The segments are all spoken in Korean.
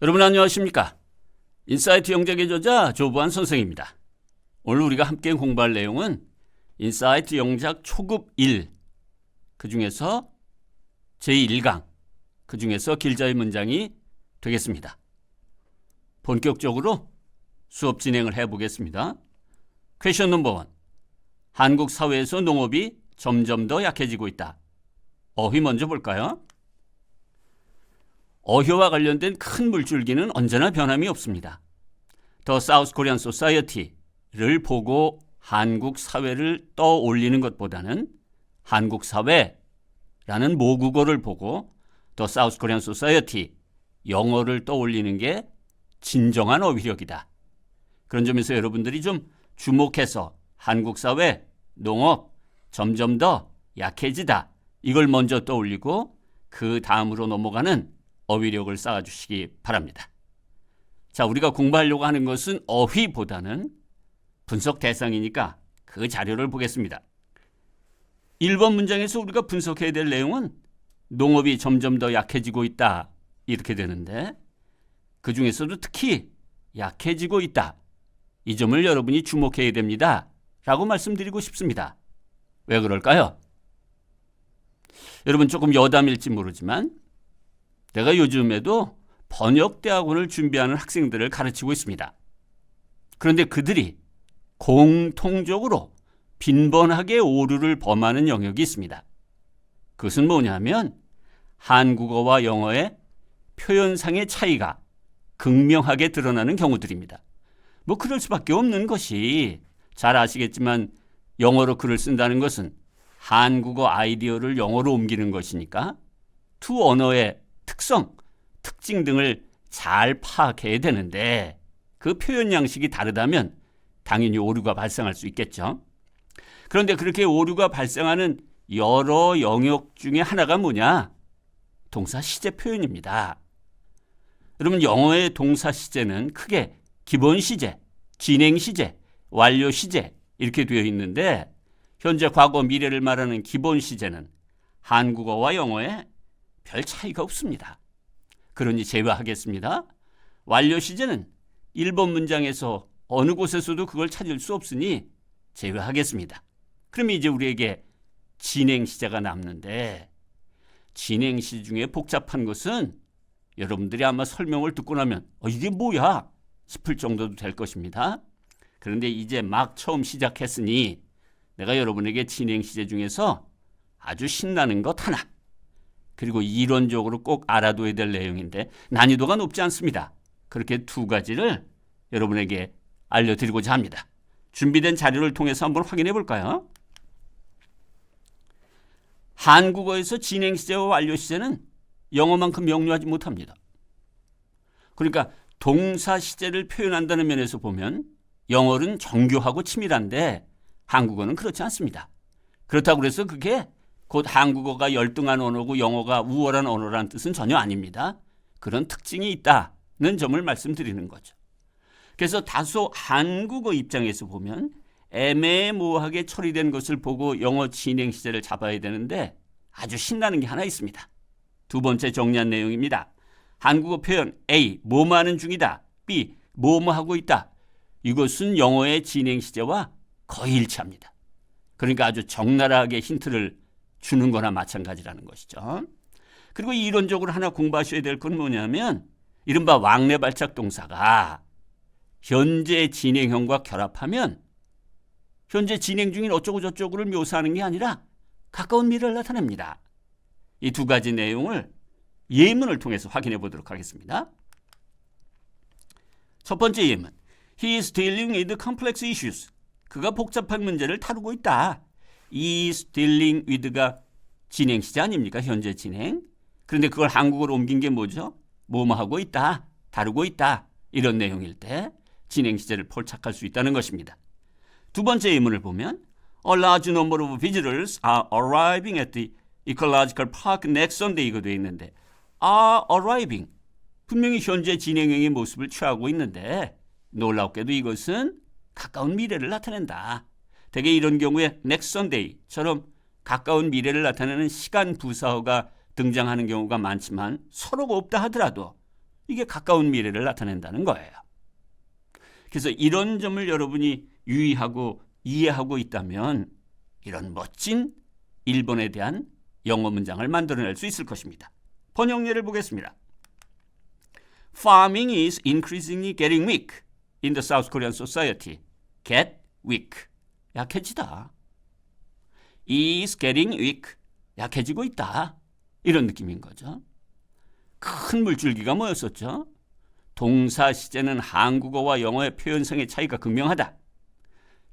여러분 안녕하십니까? 인사이트 영작의 저자 조부한 선생입니다. 오늘 우리가 함께 공부할 내용은 인사이트 영작 초급 1, 그 중에서 제1강, 그 중에서 길자의 문장이 되겠습니다. 본격적으로 수업 진행을 해보겠습니다. 퀘션 넘버 1. 한국 사회에서 농업이 점점 더 약해지고 있다. 어휘 먼저 볼까요? 어휘와 관련된 큰 물줄기는 언제나 변함이 없습니다. 더 사우스 코리안 소사이어티를 보고 한국 사회를 떠올리는 것보다는 한국 사회라는 모국어를 보고 더 사우스 코리안 소사이어티 영어를 떠올리는 게 진정한 어휘력이다. 그런 점에서 여러분들이 좀 주목해서 한국 사회, 농업 점점 더 약해지다. 이걸 먼저 떠올리고 그 다음으로 넘어가는 어휘력을 쌓아주시기 바랍니다. 자, 우리가 공부하려고 하는 것은 어휘보다는 분석 대상이니까 그 자료를 보겠습니다. 1번 문장에서 우리가 분석해야 될 내용은 농업이 점점 더 약해지고 있다. 이렇게 되는데 그 중에서도 특히 약해지고 있다. 이 점을 여러분이 주목해야 됩니다. 라고 말씀드리고 싶습니다. 왜 그럴까요? 여러분 조금 여담일지 모르지만 내가 요즘에도 번역대학원을 준비하는 학생들을 가르치고 있습니다. 그런데 그들이 공통적으로 빈번하게 오류를 범하는 영역이 있습니다. 그것은 뭐냐면 한국어와 영어의 표현상의 차이가 극명하게 드러나는 경우들입니다. 뭐 그럴 수밖에 없는 것이 잘 아시겠지만 영어로 글을 쓴다는 것은 한국어 아이디어를 영어로 옮기는 것이니까 두 언어의 특성, 특징 등을 잘 파악해야 되는데 그 표현 양식이 다르다면 당연히 오류가 발생할 수 있겠죠. 그런데 그렇게 오류가 발생하는 여러 영역 중에 하나가 뭐냐? 동사 시제 표현입니다. 여러분 영어의 동사 시제는 크게 기본 시제, 진행 시제, 완료 시제 이렇게 되어 있는데 현재, 과거, 미래를 말하는 기본 시제는 한국어와 영어에 별 차이가 없습니다. 그러니 제외하겠습니다. 완료 시제는 1번 문장에서 어느 곳에서도 그걸 찾을 수 없으니 제외하겠습니다. 그러면 이제 우리에게 진행 시제가 남는데 진행 시제 중에 복잡한 것은 여러분들이 아마 설명을 듣고 나면 이게 뭐야 싶을 정도도 될 것입니다. 그런데 이제 막 처음 시작했으니 내가 여러분에게 진행 시제 중에서 아주 신나는 것 하나, 그리고 이론적으로 꼭 알아둬야 될 내용인데 난이도가 높지 않습니다. 그렇게 두 가지를 여러분에게 알려드리고자 합니다. 준비된 자료를 통해서 한번 확인해 볼까요? 한국어에서 진행 시제와 완료 시제는 영어만큼 명료하지 못합니다. 그러니까 동사 시제를 표현한다는 면에서 보면 영어는 정교하고 치밀한데 한국어는 그렇지 않습니다. 그렇다고 해서 그게 곧 한국어가 열등한 언어고 영어가 우월한 언어라는 뜻은 전혀 아닙니다. 그런 특징이 있다는 점을 말씀드리는 거죠. 그래서 다소 한국어 입장에서 보면 애매모호하게 처리된 것을 보고 영어 진행 시제를 잡아야 되는데 아주 신나는 게 하나 있습니다. 두 번째 정리한 내용입니다. 한국어 표현 A, 뭐뭐 하는 중이다. B, 뭐뭐 하고 있다. 이것은 영어의 진행 시제와 거의 일치합니다. 그러니까 아주 적나라하게 힌트를 주는 거나 마찬가지라는 것이죠. 그리고 이론적으로 하나 공부하셔야 될 건 뭐냐면 이른바 왕래 발작 동사가 현재 진행형과 결합하면 현재 진행 중인 어쩌고 저쩌고를 묘사하는 게 아니라 가까운 미래를 나타냅니다. 이 두 가지 내용을 예문을 통해서 확인해 보도록 하겠습니다. 첫 번째 예문. He is dealing with complex issues. 그가 복잡한 문제를 다루고 있다. is dealing with가 진행 시제 아닙니까? 현재 진행. 그런데 그걸 한국어로 옮긴 게 뭐죠? 뭐뭐 하고 있다. 다루고 있다. 이런 내용일 때 진행 시제를 포착할 수 있다는 것입니다. 두 번째 예문을 보면 A large number of visitors are arriving at the ecological park next Sunday 이거 되어 있는데 are arriving. 분명히 현재 진행형의 모습을 취하고 있는데 놀랍게도 이것은 가까운 미래를 나타낸다. 대개 이런 경우에 next Sunday처럼 가까운 미래를 나타내는 시간 부사어가 등장하는 경우가 많지만 서로가 없다 하더라도 이게 가까운 미래를 나타낸다는 거예요. 그래서 이런 점을 여러분이 유의하고 이해하고 있다면 이런 멋진 일본에 대한 영어 문장을 만들어낼 수 있을 것입니다. 번역 예를 보겠습니다. Farming is increasingly getting weak in the South Korean society. Get weak. 약해지다. Is getting weak. 약해지고 있다. 이런 느낌인 거죠. 큰 물줄기가 뭐였었죠? 동사 시제는 한국어와 영어의 표현성의 차이가 극명하다.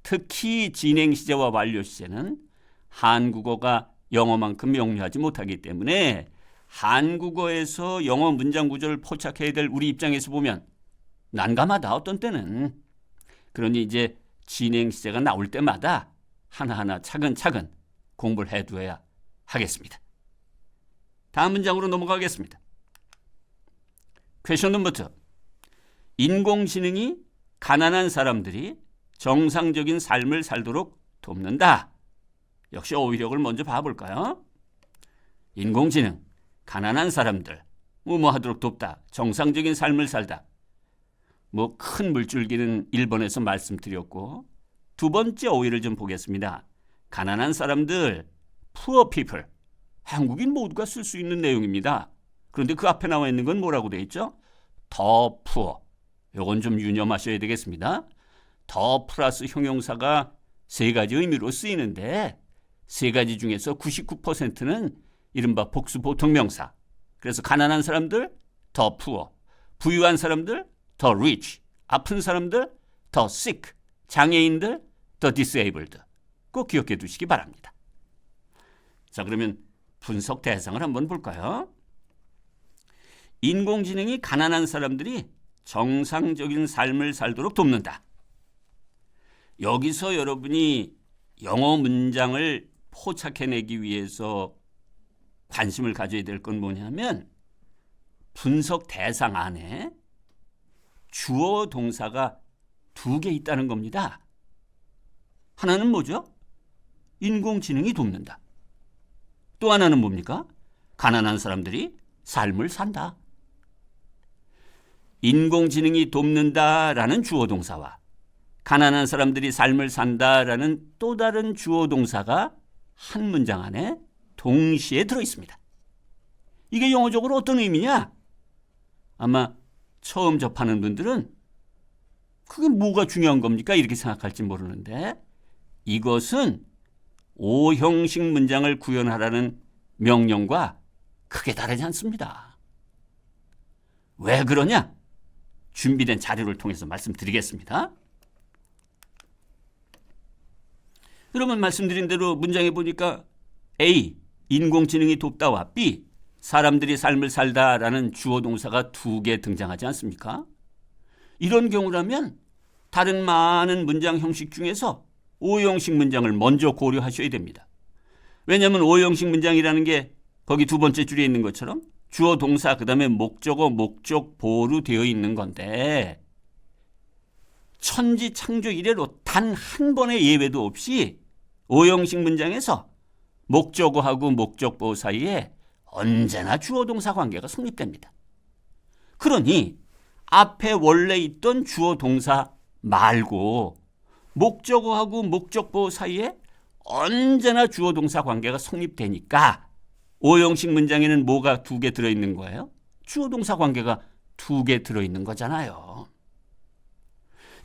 특히 진행 시제와 완료 시제는 한국어가 영어만큼 명료하지 못하기 때문에 한국어에서 영어 문장 구조를 포착해야 될 우리 입장에서 보면 난감하다, 어떤 때는. 그러니 이제 진행 시제가 나올 때마다 하나하나 차근차근 공부를 해두어야 하겠습니다. 다음 문장으로 넘어가겠습니다. 퀘션 넘버 2. 인공지능이 가난한 사람들이 정상적인 삶을 살도록 돕는다. 역시 어휘력을 먼저 봐볼까요? 인공지능, 가난한 사람들, 뭐 하도록 돕다. 정상적인 삶을 살다. 뭐 큰 물줄기는 1번에서 말씀드렸고, 두 번째 어휘를 좀 보겠습니다. 가난한 사람들, poor people. 한국인 모두가 쓸 수 있는 내용입니다. 그런데 그 앞에 나와 있는 건 뭐라고 되어 있죠? 더 poor. 요건 좀 유념하셔야 되겠습니다. 더 플러스 형용사가 세 가지 의미로 쓰이는데 세 가지 중에서 99%는 이른바 복수 보통명사. 그래서 가난한 사람들 더 poor, 부유한 사람들 더 rich, 아픈 사람들 더 sick, 장애인들 더 disabled. 꼭 기억해 두시기 바랍니다. 자, 그러면 분석 대상을 한번 볼까요? 인공지능이 가난한 사람들이 정상적인 삶을 살도록 돕는다. 여기서 여러분이 영어 문장을 포착해내기 위해서 관심을 가져야 될 건 뭐냐면 분석 대상 안에 주어 동사가 2개 있다는 겁니다. 하나는 뭐죠? 인공지능이 돕는다. 또 하나는 뭡니까? 가난한 사람들이 삶을 산다. 인공지능이 돕는다라는 주어 동사와 가난한 사람들이 삶을 산다라는 또 다른 주어 동사가 한 문장 안에 동시에 들어있습니다. 이게 영어적으로 어떤 의미냐? 아마 처음 접하는 분들은 그게 뭐가 중요한 겁니까? 이렇게 생각할지 모르는데 이것은 5형식 문장을 구현하라는 명령과 크게 다르지 않습니다. 왜 그러냐? 준비된 자료를 통해서 말씀드리겠습니다. 여러분 말씀드린 대로 문장에 보니까 A, 인공지능이 돕다와 B, 사람들이 삶을 살다라는 주어 동사가 2개 등장하지 않습니까? 이런 경우라면 다른 많은 문장 형식 중에서 5형식 문장을 먼저 고려하셔야 됩니다. 왜냐하면 5형식 문장이라는 게 거기 두 번째 줄에 있는 것처럼 주어 동사 그다음에 목적어 목적보로 되어 있는 건데 천지 창조 이래로 단 한 번의 예외도 없이 5형식 문장에서 목적어하고 목적보 사이에 언제나 주어 동사 관계가 성립됩니다. 그러니 앞에 원래 있던 주어 동사 말고 목적어하고 목적보 사이에 언제나 주어 동사 관계가 성립되니까 5형식 문장에는 뭐가 2개 들어있는 거예요? 주어 동사 관계가 2개 들어있는 거잖아요.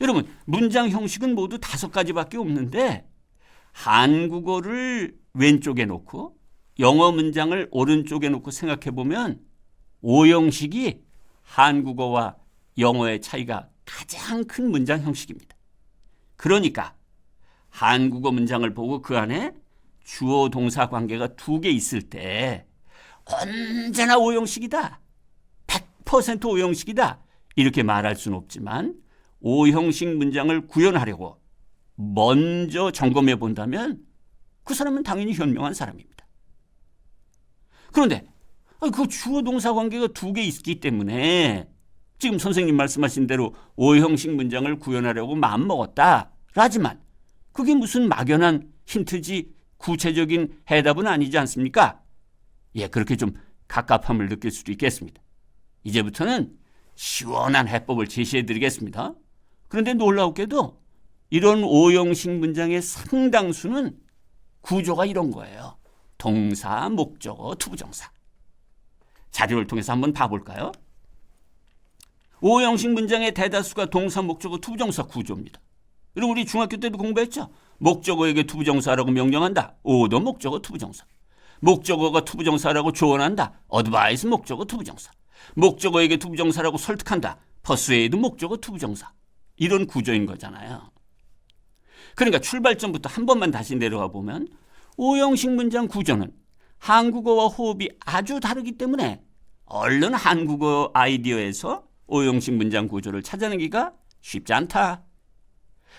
여러분 문장 형식은 모두 5가지밖에 없는데 한국어를 왼쪽에 놓고 영어 문장을 오른쪽에 놓고 생각해 보면 5형식이 한국어와 영어의 차이가 가장 큰 문장 형식입니다. 그러니까 한국어 문장을 보고 그 안에 주어 동사 관계가 2개 있을 때 언제나 5형식이다. 100% 5형식이다. 이렇게 말할 수는 없지만 5형식 문장을 구현하려고 먼저 점검해 본다면 그 사람은 당연히 현명한 사람입니다. 그런데 그 주어 동사 관계가 2개 있기 때문에 지금 선생님 말씀하신 대로 5형식 문장을 구현하려고 마음먹었다. 라지만 그게 무슨 막연한 힌트지 구체적인 해답은 아니지 않습니까? 예, 그렇게 좀 갑갑함을 느낄 수도 있겠습니다. 이제부터는 시원한 해법을 제시해 드리겠습니다. 그런데 놀라웠게도 이런 오형식 문장의 상당수는 구조가 이런 거예요. 동사, 목적어, 투부정사. 자료를 통해서 한번 봐볼까요? 오형식 문장의 대다수가 동사, 목적어, 투부정사 구조입니다. 그리고 우리 중학교 때도 공부했죠? 목적어에게 투부정사라고 명령한다. 오더 목적어, 투부정사. 목적어가 투부정사라고 조언한다. 어드바이스 목적어, 투부정사. 목적어에게 투부정사라고 설득한다. 퍼스웨이드 목적어, 투부정사. 이런 구조인 거잖아요. 그러니까 출발점부터 한 번만 다시 내려가 보면 오형식 문장 구조는 한국어와 호흡이 아주 다르기 때문에 얼른 한국어 아이디어에서 오형식 문장 구조를 찾아내기가 쉽지 않다.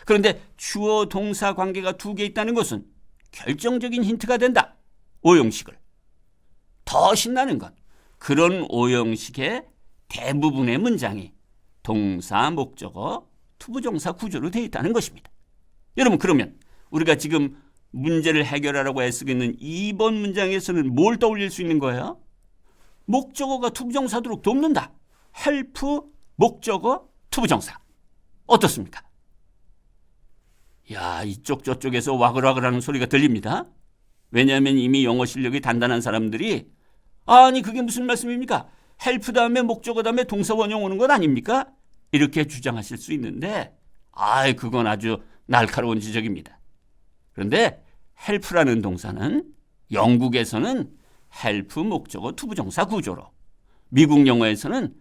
그런데 주어 동사 관계가 두 개 있다는 것은 결정적인 힌트가 된다. 오형식을. 더 신나는 건 그런 오형식의 대부분의 문장이 동사, 목적어, 투부정사 구조로 되어 있다는 것입니다. 여러분, 그러면 우리가 지금 문제를 해결하라고 애쓰고 있는 2번 문장에서는 뭘 떠올릴 수 있는 거예요? 목적어가 투부정사도록 돕는다. help, 목적어, 투부정사. 어떻습니까? 야, 이쪽 저쪽에서 와글와글하는 소리가 들립니다. 왜냐하면 이미 영어 실력이 단단한 사람들이 아니 그게 무슨 말씀입니까? help 다음에 목적어 다음에 동사 원형 오는 건 아닙니까? 이렇게 주장하실 수 있는데 그건 아주 날카로운 지적입니다. 그런데 help라는 동사는 영국에서는 help 목적어 투부정사 구조로, 미국 영어에서는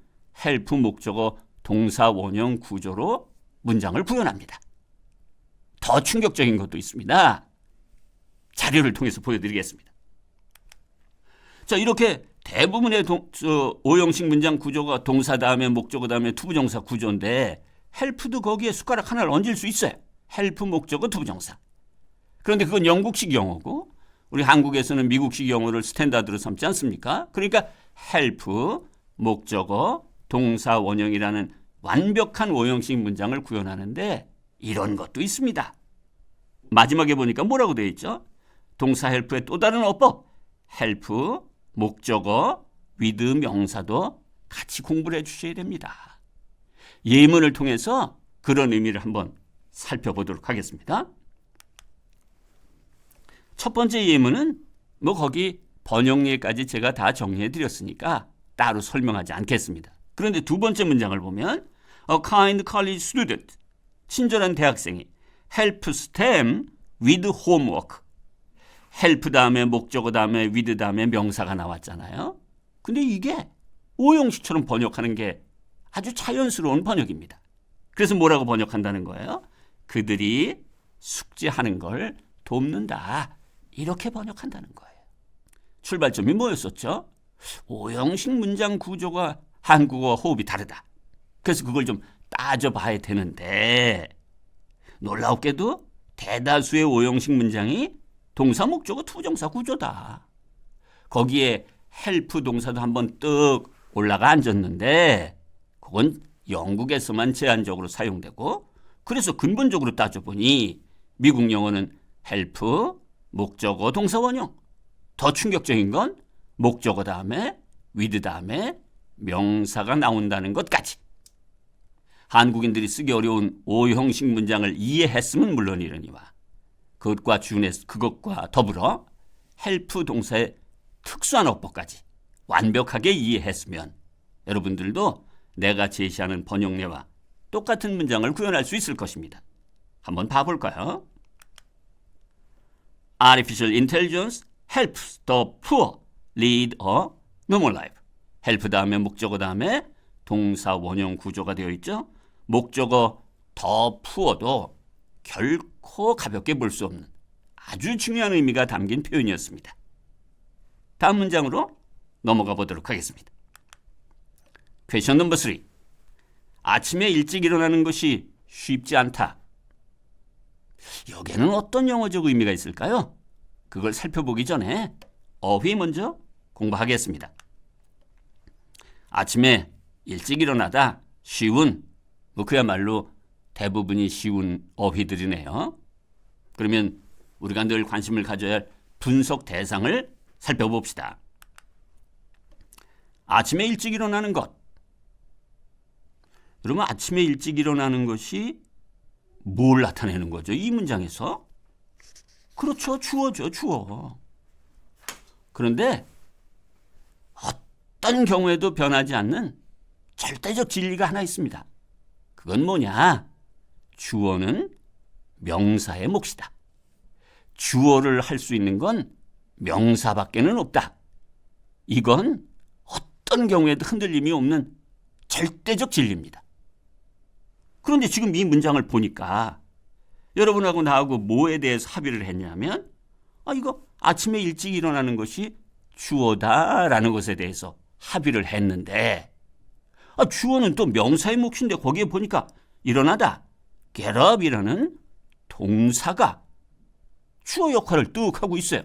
help 목적어 동사 원형 구조로 문장을 구현합니다. 더 충격적인 것도 있습니다. 자료를 통해서 보여드리겠습니다. 자, 이렇게 대부분의 오형식 문장 구조가 동사 다음에 목적어 다음에 투부정사 구조인데 help도 거기에 숟가락 하나를 얹을 수 있어요. help 목적어 투부정사. 그런데 그건 영국식 영어고 우리 한국에서는 미국식 영어를 스탠다드로 삼지 않습니까? 그러니까 help, 목적어, 동사 원형이라는 완벽한 오형식 문장을 구현하는데 이런 것도 있습니다. 마지막에 보니까 뭐라고 되어 있죠? 동사 help의 또 다른 어법, help, 목적어, with 명사도 같이 공부를 해주셔야 됩니다. 예문을 통해서 그런 의미를 한번 살펴보도록 하겠습니다. 첫 번째 예문은 거기 번역예까지 제가 다 정리해 드렸으니까 따로 설명하지 않겠습니다. 그런데 두 번째 문장을 보면 A kind college student, 친절한 대학생이 helps them with homework. help 다음에 목적어 다음에 with 다음에 명사가 나왔잖아요. 근데 이게 오형식처럼 번역하는 게 아주 자연스러운 번역입니다. 그래서 뭐라고 번역한다는 거예요? 그들이 숙제하는 걸 돕는다. 이렇게 번역한다는 거예요. 출발점이 뭐였었죠? 오형식 문장 구조가 한국어와 호흡이 다르다. 그래서 그걸 좀 따져봐야 되는데 놀랍게도 대다수의 오형식 문장이 동사, 목적어, 투부정사 구조다. 거기에 help 동사도 한번 뜩 올라가 앉았는데 그건 영국에서만 제한적으로 사용되고 그래서 근본적으로 따져보니 미국 영어는 help, 목적어, 동사 원형. 더 충격적인 건 목적어 다음에 with 다음에 명사가 나온다는 것까지. 한국인들이 쓰기 어려운 오형식 문장을 이해했으면 물론이러니와 그것과 더불어 help 동사의 특수한 어법까지 완벽하게 이해했으면 여러분들도 내가 제시하는 번역례와 똑같은 문장을 구현할 수 있을 것입니다. 한번 봐볼까요? Artificial intelligence helps the poor lead a normal life. help 다음에 목적어 다음에 동사 원형 구조가 되어 있죠. 목적어 더 푸어도 결코 가볍게 볼 수 없는 아주 중요한 의미가 담긴 표현이었습니다. 다음 문장으로 넘어가 보도록 하겠습니다. 퀘션 넘버 3. 아침에 일찍 일어나는 것이 쉽지 않다. 여기에는 어떤 영어적 의미가 있을까요? 그걸 살펴보기 전에 어휘 먼저 공부하겠습니다. 아침에 일찍 일어나다, 쉬운, 그야말로 대부분이 쉬운 어휘들이네요. 그러면 우리가 늘 관심을 가져야 할 분석 대상을 살펴봅시다. 아침에 일찍 일어나는 것. 그러면 아침에 일찍 일어나는 것이 뭘 나타내는 거죠? 이 문장에서? 그렇죠. 주어죠. 주어. 그런데 어떤 경우에도 변하지 않는 절대적 진리가 하나 있습니다. 그건 뭐냐? 주어는 명사의 몫이다. 주어를 할 수 있는 건 명사밖에는 없다. 이건 어떤 경우에도 흔들림이 없는 절대적 진리입니다. 그런데 지금 이 문장을 보니까 여러분하고 나하고 뭐에 대해서 합의를 했냐면 이거 아침에 일찍 일어나는 것이 주어다라는 것에 대해서 합의를 했는데 주어는 또 명사의 몫인데 거기에 보니까 일어나다, get up이라는 동사가 주어 역할을 뚝 하고 있어요.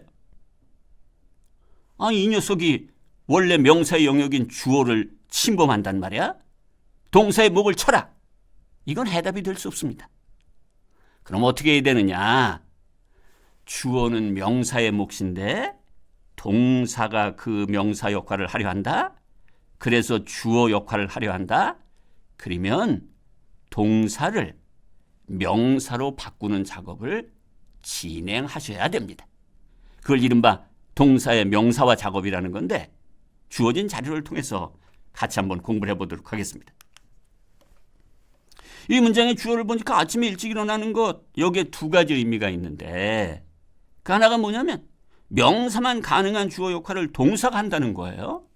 이 녀석이 원래 명사의 영역인 주어를 침범한단 말이야? 동사의 목을 쳐라. 이건 해답이 될 수 없습니다. 그럼 어떻게 해야 되느냐? 주어는 명사의 몫인데 동사가 그 명사 역할을 하려 한다? 그래서 주어 역할을 하려 한다? 그러면 동사를 명사로 바꾸는 작업을 진행하셔야 됩니다. 그걸 이른바 동사의 명사화 작업이라는 건데 주어진 자료를 통해서 같이 한번 공부를 해보도록 하겠습니다. 이 문장의 주어를 보니까 아침에 일찍 일어나는 것, 여기에 두 가지 의미가 있는데 그 하나가 뭐냐면 명사만 가능한 주어 역할을 동사가 한다는 거예요.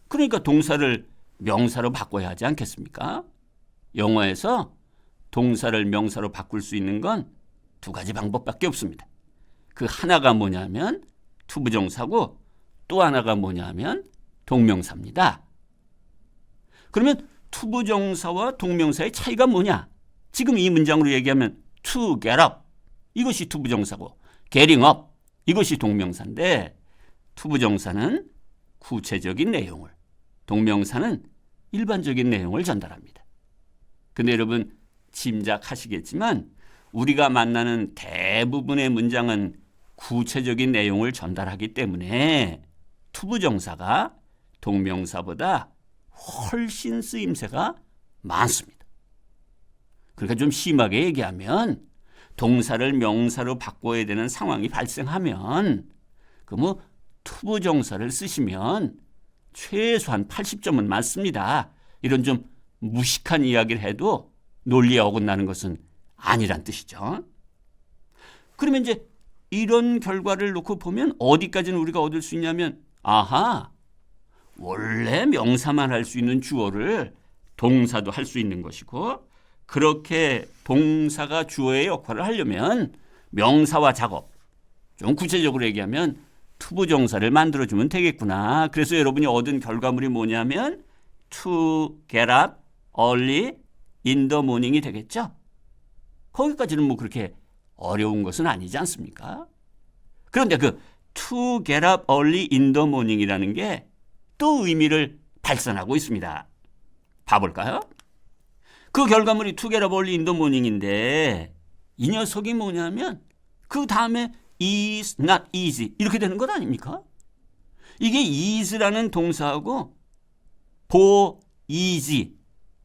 그러니까 동사를 명사로 바꿔야 하지 않겠습니까? 영어에서 동사를 명사로 바꿀 수 있는 건 두 가지 방법밖에 없습니다. 그 하나가 뭐냐면 투부정사고 또 하나가 뭐냐면 동명사입니다. 그러면 투부정사와 동명사의 차이가 뭐냐? 지금 이 문장으로 얘기하면 to get up 이것이 투부정사고 getting up 이것이 동명사인데 투부정사는 구체적인 내용을, 동명사는 일반적인 내용을 전달합니다. 근데 여러분 짐작하시겠지만 우리가 만나는 대부분의 문장은 구체적인 내용을 전달하기 때문에 투부정사가 동명사보다 훨씬 쓰임새가 많습니다. 그러니까 좀 심하게 얘기하면 동사를 명사로 바꿔야 되는 상황이 발생하면 투부정사를 쓰시면 최소한 80점은 맞습니다. 이런 좀 무식한 이야기를 해도 논리에 어긋나는 것은 아니란 뜻이죠. 그러면 이제 이런 결과를 놓고 보면 어디까지는 우리가 얻을 수 있냐면 원래 명사만 할 수 있는 주어를 동사도 할 수 있는 것이고 그렇게 동사가 주어의 역할을 하려면 명사화 작업, 좀 구체적으로 얘기하면 투부정사를 만들어주면 되겠구나. 그래서 여러분이 얻은 결과물이 뭐냐면 to get up early in the morning이 되겠죠. 거기까지는 그렇게 어려운 것은 아니지 않습니까? 그런데 그 to get up early in the morning이라는 게 또 의미를 발산하고 있습니다. 봐볼까요? 그 결과물이 to get up early in the morning인데 이 녀석이 뭐냐면 그 다음에 is not easy 이렇게 되는 것 아닙니까? 이게 is라는 동사하고 for easy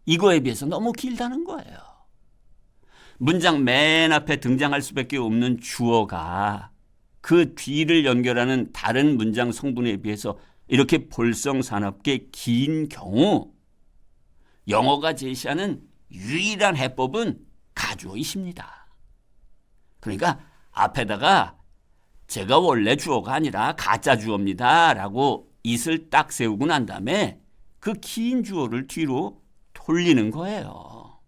이거에 비해서 너무 길다는 거예요. 문장 맨 앞에 등장할 수밖에 없는 주어가 그 뒤를 연결하는 다른 문장 성분에 비해서 이렇게 볼성사납게 긴 경우 영어가 제시하는 유일한 해법은 가주어이십니다. 그러니까 앞에다가 제가 원래 주어가 아니라 가짜 주어입니다 라고 it을 딱 세우고 난 다음에 그 긴 주어를 뒤로 돌리는 거예요.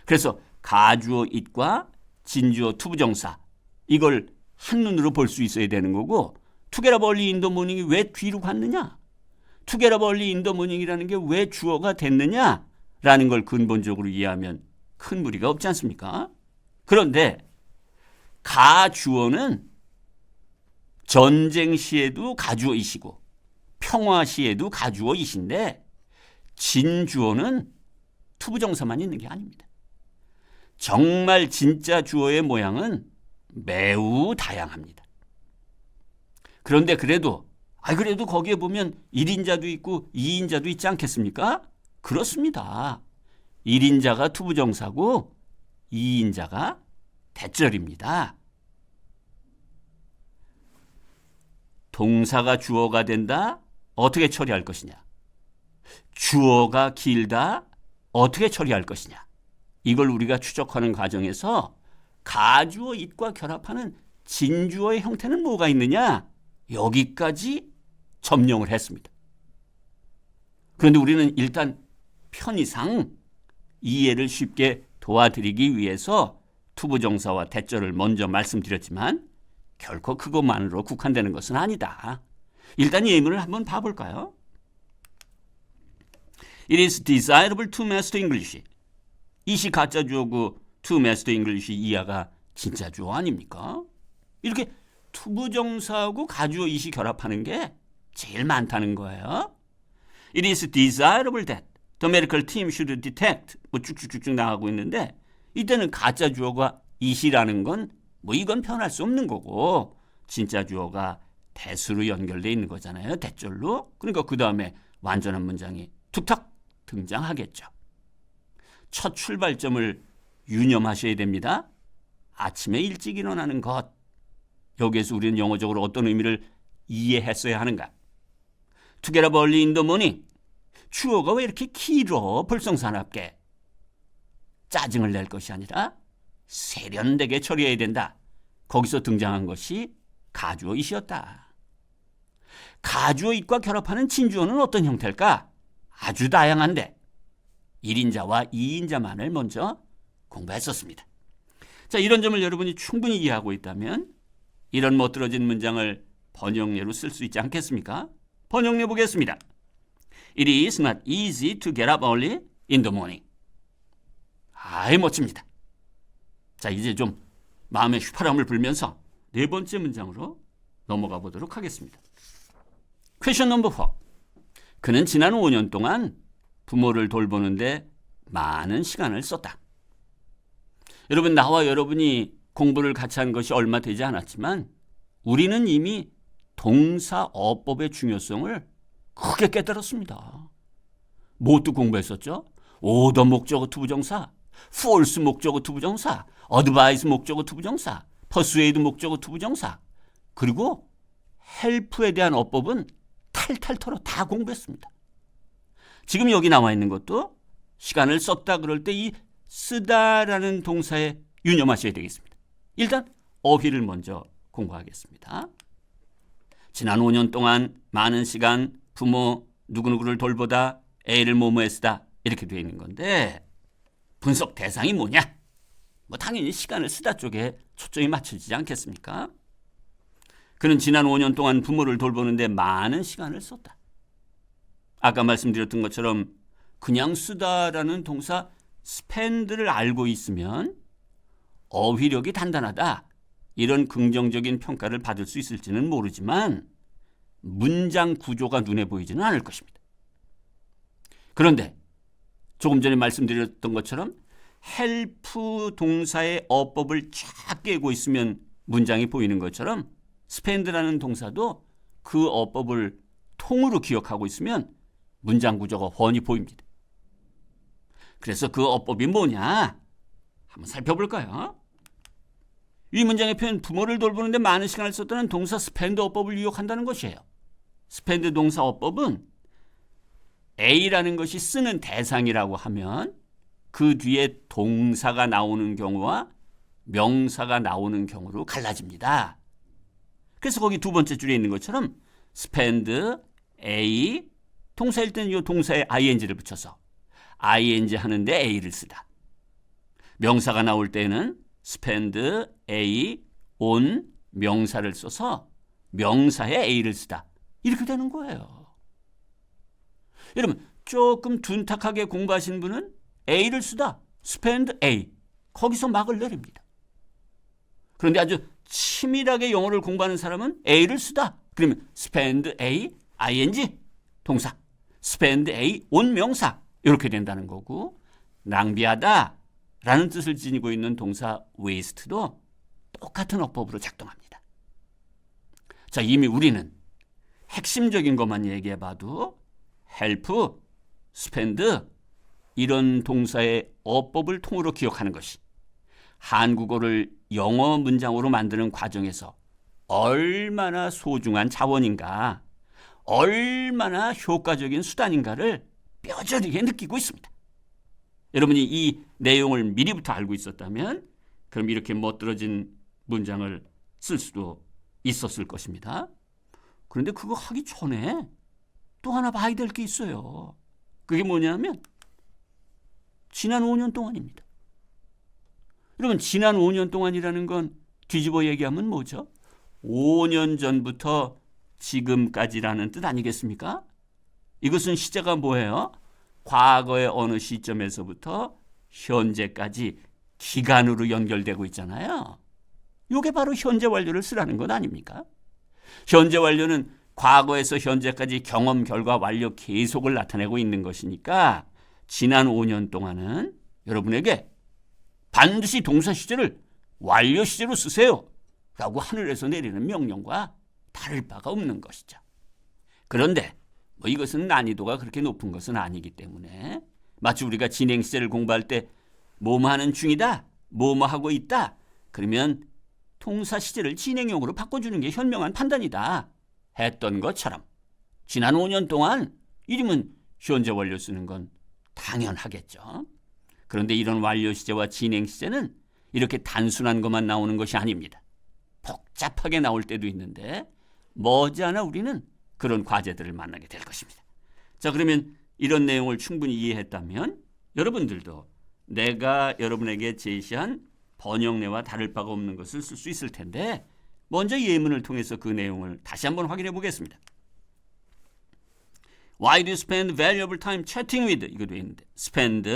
그래서 가주어 it과 진주어 투부정사 이걸 한눈으로 볼 수 있어야 되는 거고 to get up early in the morning이 왜 뒤로 갔느냐? to get up early in the morning이라는 게 왜 주어가 됐느냐라는 걸 근본적으로 이해하면 큰 무리가 없지 않습니까? 그런데 가주어는 전쟁 시에도 가주어이시고 평화 시에도 가주어이신데 진주어는 투부정사만 있는 게 아닙니다. 정말 진짜 주어의 모양은 매우 다양합니다. 그런데 그래도 거기에 보면 1인자도 있고 2인자도 있지 않겠습니까? 그렇습니다. 1인자가 투부정사고 2인자가 대절입니다. 동사가 주어가 된다? 어떻게 처리할 것이냐? 주어가 길다? 어떻게 처리할 것이냐? 이걸 우리가 추적하는 과정에서 가주어 it과 결합하는 진주어의 형태는 뭐가 있느냐? 여기까지 점령을 했습니다. 그런데 우리는 일단 편의상 이해를 쉽게 도와드리기 위해서 투부정사와 대절을 먼저 말씀드렸지만 결코 그것만으로 국한되는 것은 아니다. 일단 예문을 한번 봐볼까요? It is desirable to master English. 이시 가짜 주어고 to master English 이하가 진짜 주어 아닙니까? 이렇게 투부정사하고 가주어 이시 결합하는 게 제일 많다는 거예요. It is desirable that the medical team should detect 뭐 쭉쭉쭉쭉 나가고 있는데 이때는 가짜 주어가 이시라는 건 뭐 이건 변할 수 없는 거고 진짜 주어가 대수로 연결되어 있는 거잖아요. 대절로. 그러니까 그 다음에 완전한 문장이 툭탁 등장하겠죠. 첫 출발점을 유념하셔야 됩니다. 아침에 일찍 일어나는 것. 여기에서 우리는 영어적으로 어떤 의미를 이해했어야 하는가? To get up early in the morning. 주어가 왜 이렇게 길어? 불성사납게. 짜증을 낼 것이 아니라 세련되게 처리해야 된다. 거기서 등장한 것이 가주어 it이었다. 가주어 it과 결합하는 진주어는 어떤 형태일까? 아주 다양한데 1인자와 2인자만을 먼저 공부했었습니다. 자, 이런 점을 여러분이 충분히 이해하고 있다면 이런 멋들어진 문장을 번역례로 쓸 수 있지 않겠습니까? 번역례 보겠습니다. It is not easy to get up early in the morning. 아이, 멋집니다. 자, 이제 좀 마음의 휘파람을 불면서 네 번째 문장으로 넘어가 보도록 하겠습니다. Question number 4. 그는 지난 5년 동안 부모를 돌보는데 많은 시간을 썼다. 여러분, 나와 여러분이 공부를 같이 한 것이 얼마 되지 않았지만 우리는 이미 동사 어법의 중요성을 크게 깨달았습니다. 뭐도 공부했었죠? 오더 목적어 투부정사, false 목적어 투부정사, advise 목적어 투부정사, persuade 목적어 투부정사, 그리고 help에 대한 어법은 탈탈 털어 다 공부했습니다. 지금 여기 나와 있는 것도 시간을 썼다 그럴 때 이 쓰다라는 동사에 유념하셔야 되겠습니다. 일단 어휘를 먼저 공부하겠습니다. 지난 5년 동안 많은 시간 부모 누구누구를 돌보다 A를 뭐뭐에 쓰다 이렇게 되어 있는 건데 분석 대상이 뭐냐? 뭐 당연히 시간을 쓰다 쪽에 초점이 맞춰지지 않겠습니까? 그는 지난 5년 동안 부모를 돌보는데 많은 시간을 썼다. 아까 말씀드렸던 것처럼 그냥 쓰다라는 동사 spend를 알고 있으면 어휘력이 단단하다 이런 긍정적인 평가를 받을 수 있을지는 모르지만 문장 구조가 눈에 보이지는 않을 것입니다. 그런데 조금 전에 말씀드렸던 것처럼 help 동사의 어법을 쫙 깨고 있으면 문장이 보이는 것처럼 spend라는 동사도 그 어법을 통으로 기억하고 있으면 문장 구조가 훤히 보입니다. 그래서 그 어법이 뭐냐? 한번 살펴볼까요? 이 문장의 표현 부모를 돌보는데 많은 시간을 썼다는 동사 spend 어법을 유혹한다는 것이에요. spend 동사 어법은 A라는 것이 쓰는 대상이라고 하면 그 뒤에 동사가 나오는 경우와 명사가 나오는 경우로 갈라집니다. 그래서 거기 두 번째 줄에 있는 것처럼 spend A 동사일 때는 이 동사에 ing를 붙여서 ing 하는데 A를 쓰다. 명사가 나올 때는 spend A on 명사를 써서 명사에 A를 쓰다. 이렇게 되는 거예요. 여러분, 조금 둔탁하게 공부하신 분은 A를 쓰다. spend A. 거기서 막을 내립니다. 그런데 아주 치밀하게 영어를 공부하는 사람은 A를 쓰다. 그러면 spend A, ing, 동사. spend A, on 명사. 이렇게 된다는 거고 낭비하다 라는 뜻을 지니고 있는 동사 waste도 똑같은 어법으로 작동합니다. 자, 이미 우리는 핵심적인 것만 얘기해봐도 help, spend, 이런 동사의 어법을 통으로 기억하는 것이 한국어를 영어 문장으로 만드는 과정에서 얼마나 소중한 자원인가, 얼마나 효과적인 수단인가를 뼈저리게 느끼고 있습니다. 여러분이 이 내용을 미리부터 알고 있었다면 그럼 이렇게 멋들어진 문장을 쓸 수도 있었을 것입니다. 그런데 그거 하기 전에 또 하나 봐야 될 게 있어요. 그게 뭐냐면 지난 5년 동안입니다. 여러분, 지난 5년 동안이라는 건 뒤집어 얘기하면 뭐죠? 5년 전부터 지금까지라는 뜻 아니겠습니까? 이것은 시제가 뭐예요? 과거의 어느 시점에서부터 현재까지 기간으로 연결되고 있잖아요. 이게 바로 현재 완료를 쓰라는 것 아닙니까? 현재 완료는 과거에서 현재까지 경험, 결과, 완료 계속을 나타내고 있는 것이니까 지난 5년 동안은 여러분에게 반드시 동사 시제를 완료 시제로 쓰세요 라고 하늘에서 내리는 명령과 다를 바가 없는 것이죠. 그런데 이것은 난이도가 그렇게 높은 것은 아니기 때문에 마치 우리가 진행 시제를 공부할 때 뭐뭐 하는 중이다, 뭐뭐 하고 있다, 그러면 동사 시제를 진행형으로 바꿔주는 게 현명한 판단이다 했던 것처럼 지난 5년 동안 이름은 현재 완료 쓰는 건 당연하겠죠. 그런데 이런 완료 시제와 진행 시제는 이렇게 단순한 것만 나오는 것이 아닙니다. 복잡하게 나올 때도 있는데 머지않아 우리는 그런 과제들을 만나게 될 것입니다. 자, 그러면 이런 내용을 충분히 이해했다면 여러분들도 내가 여러분에게 제시한 번역례와 다를 바가 없는 것을 쓸 수 있을 텐데 먼저 예문을 통해서 그 내용을 다시 한번 확인해 보겠습니다. Why do you spend valuable time chatting with? 이거 되어 있는데 spend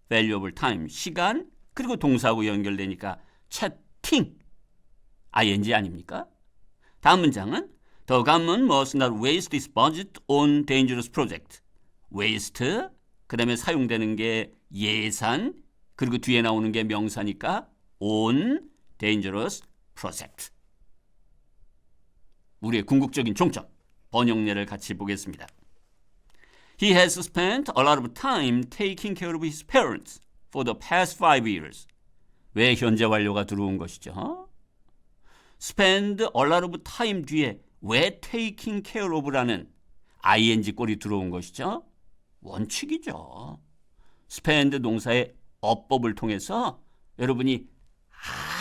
valuable time, 시간, 그리고 동사하고 연결되니까 chatting, ing 아닙니까? 다음 문장은 The government must not waste its budget on dangerous project. waste, 그 다음에 사용되는 게 예산, 그리고 뒤에 나오는 게 명사니까 on dangerous project. 우리의 궁극적인 종점, 번역례를 같이 보겠습니다. He has spent a lot of time taking care of his parents for the past 5 years. 왜 현재 완료가 들어온 것이죠? spend a lot of time 뒤에 왜 taking care of라는 ing 꼴이 들어온 것이죠? 원칙이죠. spend 동사의 어법을 통해서 여러분이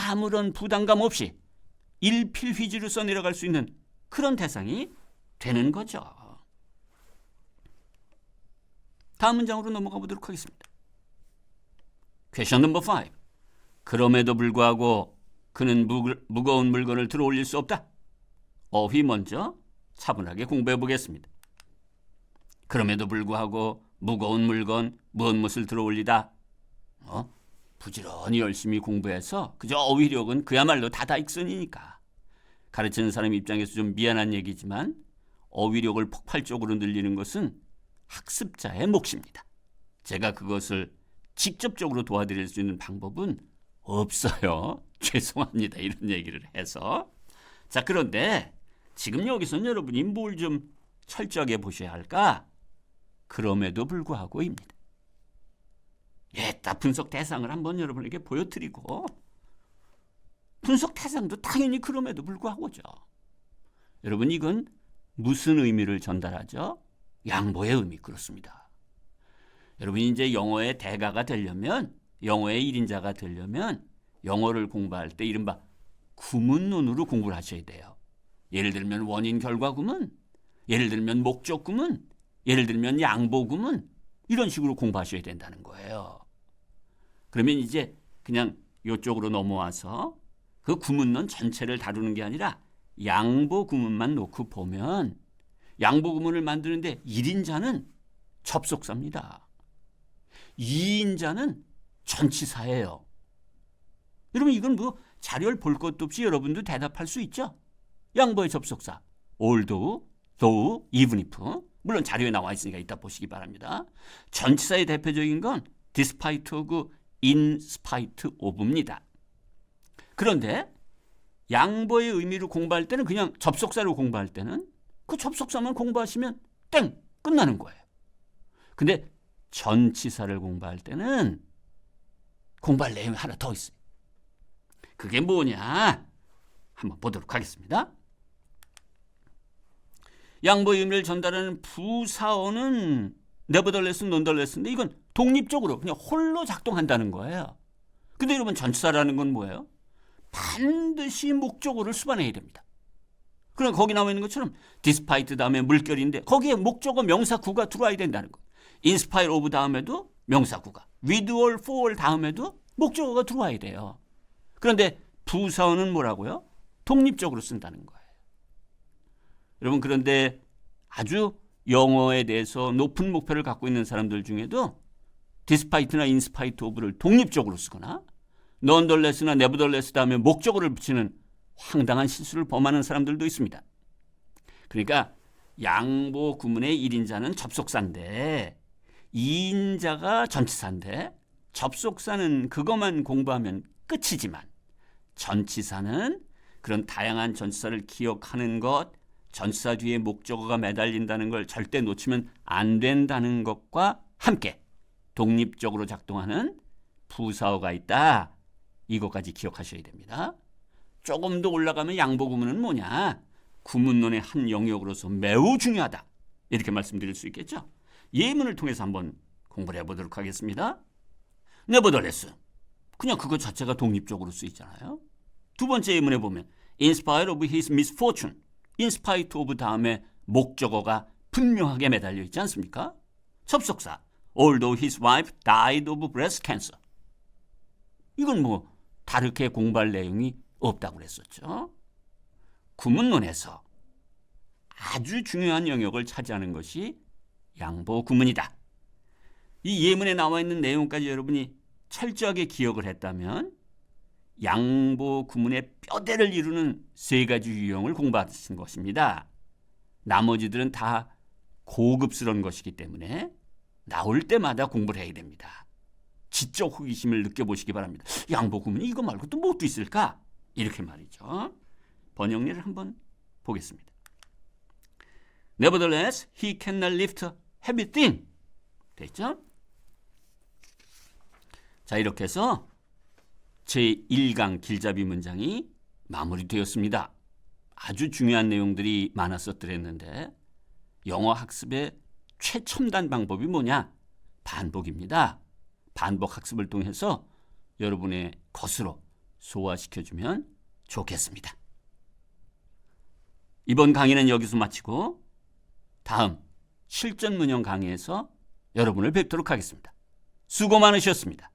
아무런 부담감 없이 일필휘지로 써내려갈 수 있는 그런 대상이 되는 거죠. 다음 문장으로 넘어가 보도록 하겠습니다. Question number 5. 그럼에도 불구하고 그는 무거운 물건을 들어 올릴 수 없다. 어휘 먼저 차분하게 공부해 보겠습니다. 그럼에도 불구하고 무거운 물건 무엇을 들어 올리다. 부지런히 열심히 공부해서 그저 어휘력은 그야말로 다다익선이니까. 가르치는 사람 입장에서 좀 미안한 얘기지만 어휘력을 폭발적으로 늘리는 것은 학습자의 몫입니다. 제가 그것을 직접적으로 도와드릴 수 있는 방법은 없어요. 죄송합니다. 이런 얘기를 해서. 자, 그런데 지금 여기서는 여러분이 뭘 좀 철저하게 보셔야 할까? 그럼에도 불구하고입니다. 딱 분석 대상을 한번 여러분에게 보여드리고 분석 대상도 당연히 그럼에도 불구하고죠. 여러분, 이건 무슨 의미를 전달하죠? 양보의 의미, 그렇습니다. 여러분이 이제 영어의 대가가 되려면, 영어의 1인자가 되려면 영어를 공부할 때 이른바 구문론으로 공부를 하셔야 돼요. 예를 들면 원인 결과 구문, 예를 들면 목적 구문, 예를 들면 양보 구문, 이런 식으로 공부하셔야 된다는 거예요. 그러면 이제 그냥 이쪽으로 넘어와서 그 구문론 전체를 다루는 게 아니라 양보 구문만 놓고 보면 양보 구문을 만드는데 1인자는 접속사입니다. 2인자는 전치사예요. 여러분, 이건 뭐 자료를 볼 것도 없이 여러분도 대답할 수 있죠? 양보의 접속사 although, though, even if, 물론 자료에 나와 있으니까 이따 보시기 바랍니다. 전치사의 대표적인 건 despite of, in spite of입니다. 그런데 양보의 의미로 공부할 때는 그냥 접속사로 공부할 때는 그 접속사만 공부하시면 땡! 끝나는 거예요. 근데 전치사를 공부할 때는 공부할 내용이 하나 더 있어요. 그게 뭐냐? 한번 보도록 하겠습니다. 양보의 의미를 전달하는 부사어는 nevertheless, nonetheless인데 이건 독립적으로 그냥 홀로 작동한다는 거예요. 근데 여러분 전치사라는 건 뭐예요? 반드시 목적어를 수반해야 됩니다. 그럼 거기 나와 있는 것처럼 despite 다음에 물결인데 거기에 목적어 명사구가 들어와야 된다는 거예요. in spite of 다음에도 명사구가, with or for 다음에도 목적어가 들어와야 돼요. 그런데 부사어는 뭐라고요? 독립적으로 쓴다는 거예요. 여러분 그런데 아주 영어에 대해서 높은 목표를 갖고 있는 사람들 중에도 despite나 in spite of를 독립적으로 쓰거나 nonetheless나 nevertheless 다음에 목적어를 붙이는 황당한 실수를 범하는 사람들도 있습니다. 그러니까 양보 구문의 1인자는 접속사인데 2인자가 전치사인데 접속사는 그것만 공부하면 끝이지만 전치사는 그런 다양한 전치사를 기억하는 것, 전치사 뒤에 목적어가 매달린다는 걸 절대 놓치면 안 된다는 것과 함께 독립적으로 작동하는 부사어가 있다. 이것까지 기억하셔야 됩니다. 조금 더 올라가면 양보 구문은 뭐냐? 구문론의 한 영역으로서 매우 중요하다. 이렇게 말씀드릴 수 있겠죠. 예문을 통해서 한번 공부를 해보도록 하겠습니다. nevertheless. 그냥 그거 자체가 독립적으로 쓰이잖아요. 두 번째 예문에 보면 in spite of his misfortune. in spite of 다음에 목적어가 분명하게 매달려 있지 않습니까? 접속사 although his wife died of breast cancer. 이건 뭐 다르게 공부할 내용이 없다고 그랬었죠. 구문론에서 아주 중요한 영역을 차지하는 것이 양보 구문이다. 이 예문에 나와 있는 내용까지 여러분이 철저하게 기억을 했다면 양보 구문의 뼈대를 이루는 세 가지 유형을 공부하신 것입니다. 나머지들은 다 고급스러운 것이기 때문에 나올 때마다 공부를 해야 됩니다. 지적 호기심을 느껴보시기 바랍니다. 양보 구문이 이거 말고 또 뭐 또 있을까? 이렇게 말이죠. 번역례를 한번 보겠습니다. Nevertheless, he cannot lift a heavy thing. 됐죠? 자, 이렇게 해서 제1강 길잡이 문장이 마무리되었습니다. 아주 중요한 내용들이 많았었더랬는데 영어 학습의 최첨단 방법이 뭐냐? 반복입니다. 반복 학습을 통해서 여러분의 것으로 소화시켜주면 좋겠습니다. 이번 강의는 여기서 마치고 다음 실전 문형 강의에서 여러분을 뵙도록 하겠습니다. 수고 많으셨습니다.